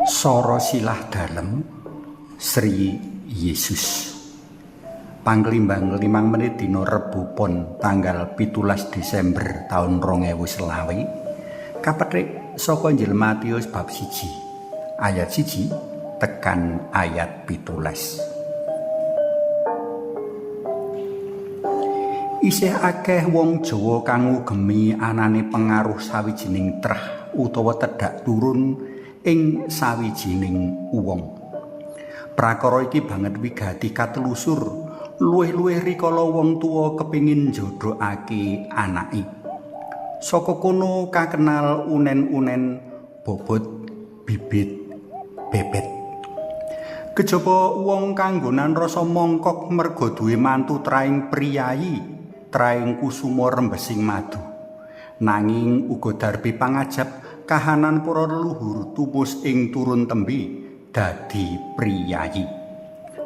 Sora silah dalem Sri Yesus. Panglimbang 5 menit dina Rebu Pon tanggal 17 Desember tahun 2020. Kapethik saka Injil Matius bab 1 ayat 1 tekan ayat 17. Isih akeh wong Jawa kang ngugemi anane pengaruh sawijining trah utawa tedhak turun ing sawijining wong. Prakara iki banget wigati katelusur luwih-luwih rikala wong tuwa kepingin njodhokake anake. Saka kono kakenal unen-unen bobot bibit bebet. Kejaba wong kanggonan rasa mongkok merga duwe mantu traing priyayi, traing kusuma rembesing madu. Nanging uga darbi pangajab kahanan para leluhur tupus ing turun tembe dadi priyayi.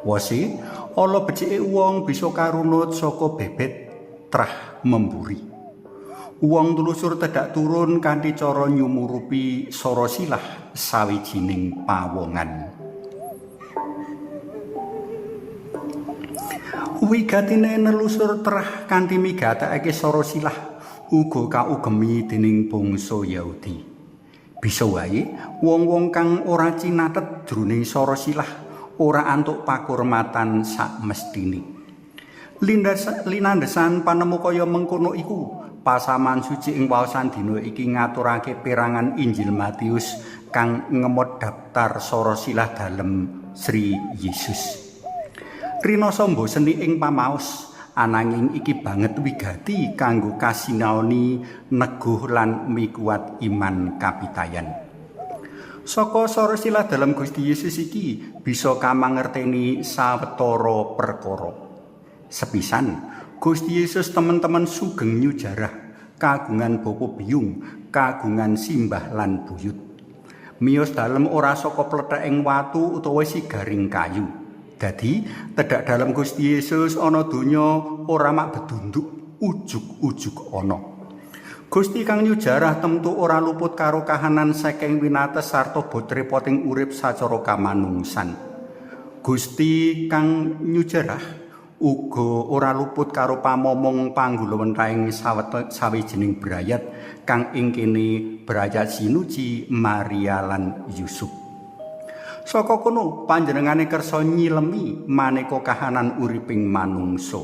Wose ala becike wong bisa karunut saka bebet trah memburi. Wong tulusur tedhak turun kanthi cara nyumurupi sora silah sawijining pawongan. Wigatine nelusur trah kanthi migatekake sara silah uga kaugemi dening bangsa Yahudi. Bisa wae wong-wong kang ora cinatet jroning sara silah ora antuk pakurmatan sak mestine. Linandhesan panemu kaya mengkono iku, pasaman suci ing waosan dina iki ngaturake perangan Injil Matius kang ngemot daftar sara silah dalem Sri Yesus. Rina samba seni ing pamaos, ananging iki banget wigati kanggo kasinaoni neguh lan mikuat iman kapitayan. Saka sora silah dalam Gusti Yesus iki bisa kamangerteni sawetara perkara. Sepisan Gusti Yesus temen-temen sugeng nyujarah, kagungan bapa biyung, kagungan simbah lan buyut. Miyos dalem ora saka pletheking watu utawa sigaring kayu. Dadi tedhak dalam Gusti Yesus ana donya ora mak bedunduk, ujug-ujug ana. Gusti kang nyujarah temtu ora luput karo kahanan saking winates sarta botrepoting urip sacara kamanungsan. Gusti kang nyujarah uga ora luput karo pamomong panggulawenthahing sawijining brayat kang ing kene brayat sinuci Maria lan Yusuf. Saka kono panjenengane kersa nyilemi maneka kahanan uriping manungsa.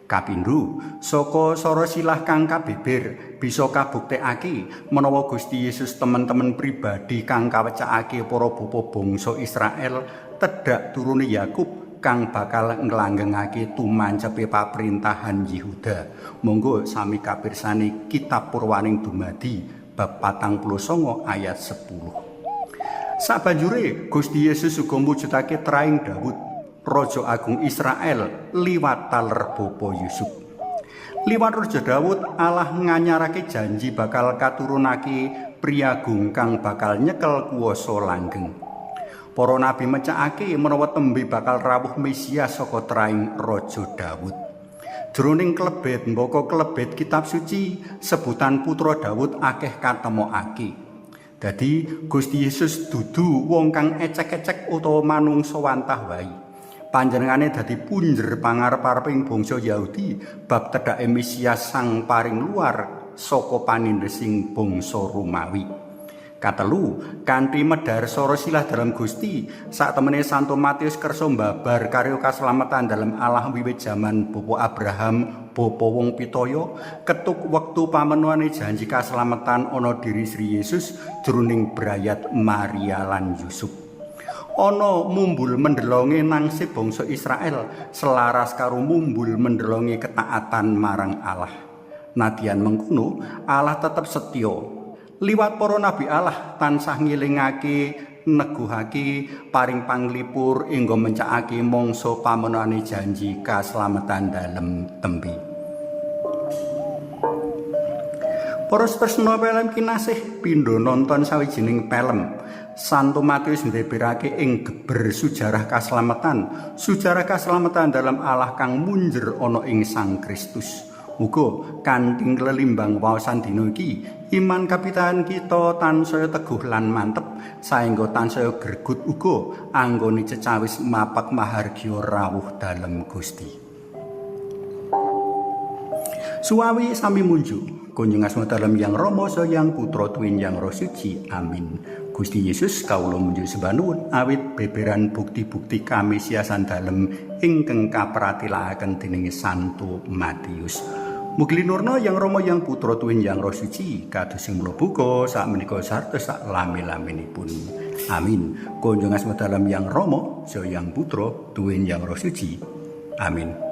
Kapindho, saka sora silah kang kabeber bisa kabuktekake menawa Gusti Yesus temen-temen pribadi kang kawecakake para bapa bangsa Israel tedhak turune Yakub kang bakal nglanggengake tumancepe paprintahan Yehuda. Monggo sami kapirsani kitab Purwaning Dumadi bab 49 ayat 10. Sabanjure Gusti Yesus uga mujudake traing Daud, Raja Agung Israel liwat taler bapa Yusuf. Liwat Raja Daud Allah nganyarake janji bakal katurunake priyagung kang bakal nyekel kuwasa langgeng. Para nabi mecakake menawa tembe bakal rawuh Mesias saka traing Raja Daud. Jroning klebet mbaka klebet kitab suci sebutan putra Daud akeh katemokake. Dadi Gusti Yesus dudu wong kang ecek-ecek utawa manungsa wantah wae. Panjenengane dadi punjer pangarep-areping bangsa Yahudi bab tedhake Mesias sang paring luar saka panindesing bangsa Romawi. Katelu, kanthi medhar sora silah dalam Gusti, saktemene Santo Matius kersa mbabar karya kaslametan dalam Allah wiwit jaman bapa Abraham, bapa wong pitaya, ketuk wektu pamenuhane janji kaslametan ana diri Sri Yesus jroning brayat Maria lan Yusuf. Ana mumbul mendelonge nangsib bangsa Israel selaras karo mumbul mendelonge ketaatan marang Allah. Nadyan mengkono, Allah tetep setya. Liwat para nabi Allah tansah ngilingake, neguhake, paring panglipur enggo mencakake mangsa pamenuhane janji kaslametan dalem tembe. Para tresna film kinasih pindho nonton sawijining film. Santo Matius ndheberake ing geber sejarah kaslametan dalam Allah kang munjer ana ing Sang Kristus. Muga kanthi lelimbang waosan dina iki iman kapitan kita tansaya teguh lan mantep saengga tansaya greget uga anggone cecawis mapak mahargya rawuh dalem Gusti. Suwawi sami munjuk kunjung asma dalem Yang Rama Yang Putra Tuwin Yang Roh Suci. Amin. Gusti Yesus kawula munjuk sembah nuwun awit beberan bukti-bukti kamisiasan dalem ingkang kapratilakaken dening Santo Matius. Mugi linurna Yang Rama Yang Putra Tuwin Yang Roh Suci kados sing mula buka sakmenika sarta sak lami-laminipun. Amin. Kunjung asma dalem Yang Rama Yang Putra Tuwin Yang Roh Suci. Amin.